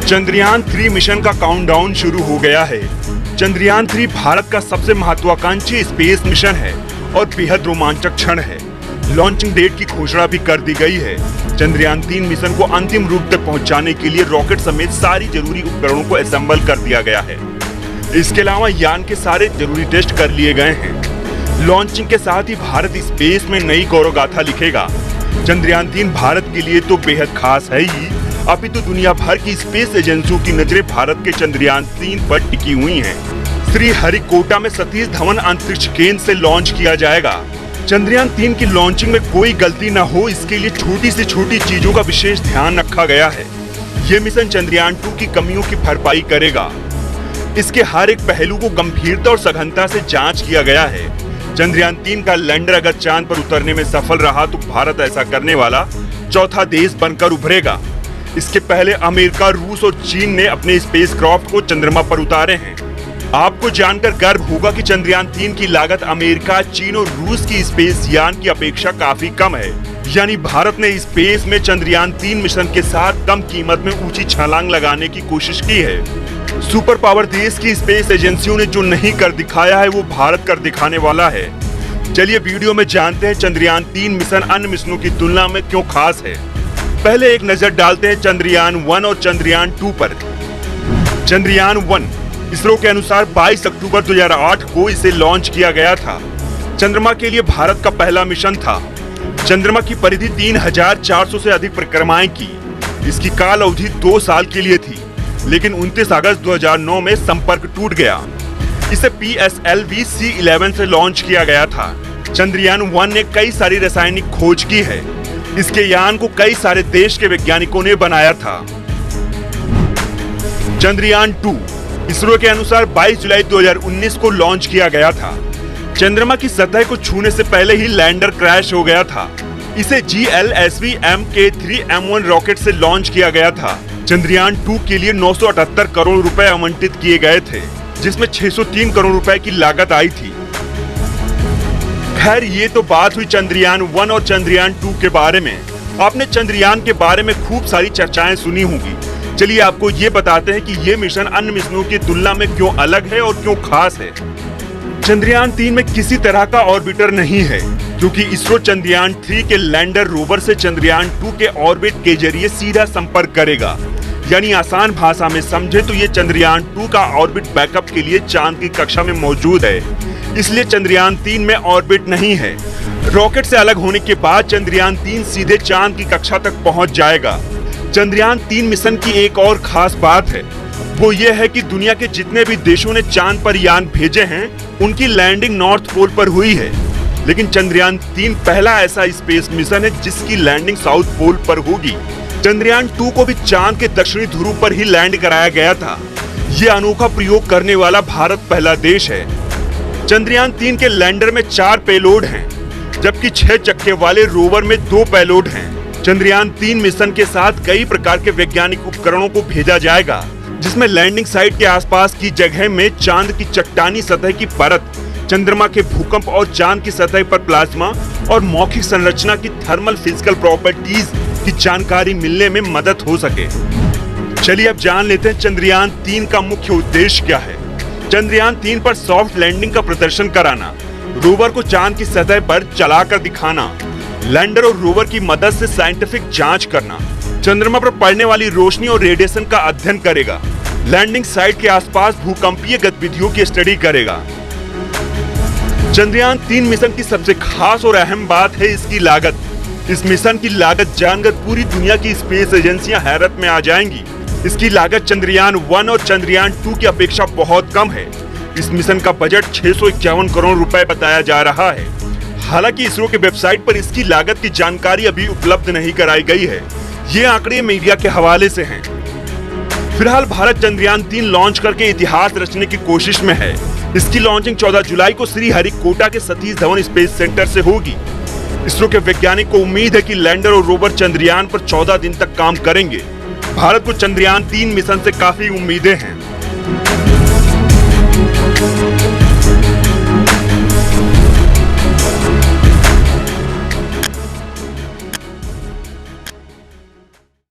Chandrayaan 3 mission का countdown शुरू हो गया है। चंद्रयान 3 भारत का सबसे महत्वाकांक्षी स्पेस मिशन है और बेहद रोमांचक क्षण है। लॉन्चिंग डेट की घोषणा भी कर दी गई है। चंद्रयान 3 मिशन को अंतिम रूप तक पहुंचाने के लिए रॉकेट समेत सारी जरूरी उपकरणों को असेंबल कर दिया गया है। इसके अलावा यान के सारे जरूरी टेस्ट कर लिए गए हैं। लॉन्चिंग के साथ ही भारत स्पेस में नई गौरव गाथा लिखेगा। चंद्रयान 3 भारत के लिए तो बेहद खास है ही, अपितु दुनिया भर की स्पेस एजेंसियों की नजरें भारत के चंद्रयान 3 पर टिकी हुई हैं। श्रीहरिकोटा में सतीश धवन अंतरिक्ष केंद्र से लॉन्च किया जाएगा। चंद्रयान 3 की लॉन्चिंग में कोई गलती न हो, इसके लिए छोटी से छोटी चीजों का विशेष ध्यान रखा गया है। ये मिशन चंद्रयान 2 की कमियों की भरपाई करेगा। इसके हर एक पहलू को गंभीरता और सघनता से जांच किया गया है। चंद्रयान 3 का लैंडर अगर चांद पर उतरने में सफल रहा तो भारत ऐसा करने वाला चौथा देश बनकर उभरेगा। इसके पहले अमेरिका, रूस और चीन ने अपने स्पेसक्राफ्ट को चंद्रमा पर उतारे हैं। आपको जानकर गर्व होगा कि चंद्रयान 3 की लागत अमेरिका, चीन और रूस की स्पेस यान की अपेक्षा काफी कम है। यानी भारत ने स्पेस में चंद्रयान 3 मिशन के साथ कम कीमत में ऊंची छलांग लगाने की कोशिश की है। सुपर पावर देश की स्पेस एजेंसियों ने जो नहीं कर दिखाया है वो भारत कर दिखाने वाला है। चलिए वीडियो में जानते हैं चंद्रयान 3 मिशन अन्य मिशनों की तुलना में क्यों खास है। पहले एक नजर डालते हैं चंद्रयान 1 और चंद्रयान 2 पर। चंद्रयान 1 इसरो के अनुसार 22 अक्टूबर 2008 को इसे लॉन्च किया गया था। चंद्रमा के लिए भारत का पहला मिशन था। चंद्रमा की परिधि 3400 से अधिक परिक्रमाएं की। इसकी काल अवधि 2 साल के लिए थी, लेकिन 29 अगस्त 2009 में संपर्क टूट गया। इसे PSLV C11 से लॉन्च किया गया था। चंद्रयान 1 ने कई सारी रासायनिक खोज की है। इसके यान को कई सारे देश के वैज्ञानिकों ने बनाया था। चंद्रयान 2 इसरो के अनुसार 22 जुलाई 2019 को लॉन्च किया गया था। चंद्रमा की सतह को छूने से पहले ही लैंडर क्रैश हो गया था। इसे GLSV Mk3M1 रॉकेट से लॉन्च किया गया था। चंद्रयान 2 के लिए 978 करोड़ रुपए आवंटित किए गए थे, जिसमें 603 करोड़ रुपए की लागत आई थी। खैर, ये तो बात हुई चंद्रयान 1 और चंद्रयान 2 के बारे में। आपने चंद्रयान के बारे में खूब सारी चर्चाएं सुनी होंगी। चलिए आपको ये बताते हैं कि ये मिशन अन्य मिशनों की तुलना में क्यों अलग है और क्यों खास है। चंद्रयान 3 में किसी तरह का ऑर्बिटर नहीं है, क्योंकि इसरो चंद्रयान 3 के लैंडर रोवर से चंद्रयान 2 के ऑर्बिट के जरिए सीधा संपर्क करेगा। यानी आसान भाषा में समझे तो ये चंद्रयान 2 का ऑर्बिट बैकअप के लिए चांद की कक्षा में मौजूद है। इसलिए चंद्रयान 3 में ऑर्बिट नहीं है। रॉकेट से अलग होने के बाद चंद्रयान 3 सीधे चांद की कक्षा तक पहुंच जाएगा। चंद्रयान 3 मिशन की एक और खास बात है, वो ये है कि दुनिया के जितने भी देशों ने चांद पर यान भेजे हैं, उनकी लैंडिंग नॉर्थ पोल पर हुई है। लेकिन चंद्रयान 3 पहला ऐसा स्पेस मिशन है जिसकी लैंडिंग साउथ पोल पर होगी। चंद्रयान 2 को भी चांद के दक्षिणी ध्रुव पर ही लैंड कराया गया था। ये अनोखा प्रयोग करने वाला भारत पहला देश है। चंद्रयान 3 के लैंडर में 4 पेलोड हैं, जबकि 6 चक्के वाले रोवर में 2 पेलोड हैं। चंद्रयान 3 मिशन के साथ कई प्रकार के वैज्ञानिक उपकरणों को भेजा जाएगा, जिसमें लैंडिंग साइट के आसपास की जगह में चांद की चट्टानी सतह की परत, चंद्रमा के भूकंप और चांद की सतह पर प्लाज्मा और मौखिक संरचना की थर्मल फिजिकल प्रॉपर्टीज की जानकारी मिलने में मदद हो सके। चलिए अब जान लेते हैं चंद्रयान 3 का मुख्य उद्देश्य क्या है। चंद्रयान 3 पर सॉफ्ट लैंडिंग का प्रदर्शन कराना, रोवर को चांद की सतह पर चलाकर दिखाना, लैंडर और रोवर की मदद से साइंटिफिक जांच करना, चंद्रमा पर पड़ने वाली रोशनी और रेडिएशन का अध्ययन करेगा, लैंडिंग साइट के आसपास भूकंपीय गतिविधियों की स्टडी करेगा। चंद्रयान 3 मिशन की सबसे खास और अहम बात है इसकी लागत। इस मिशन की लागत जानकर पूरी दुनिया की स्पेस एजेंसियां हैरत में आ जाएंगी। इसकी लागत चंद्रयान 1 और चंद्रयान 2 की अपेक्षा बहुत कम है। इस मिशन का बजट 651 करोड़ रुपए बताया जा रहा है। हालांकि इसरो के वेबसाइट पर इसकी लागत की जानकारी अभी उपलब्ध नहीं कराई गई है। ये आंकड़े मीडिया के हवाले से हैं। फिलहाल भारत चंद्रयान 3 लॉन्च करके इतिहास रचने की कोशिश में है। इसकी लॉन्चिंग 14 जुलाई को श्रीहरिकोटा के सतीश धवन स्पेस सेंटर से होगी। इसरो के वैज्ञानिक को उम्मीद है कि लैंडर और रोवर चंद्रयान पर 14 दिन तक काम करेंगे। भारत को चंद्रयान 3 मिशन से काफी उम्मीदें हैं।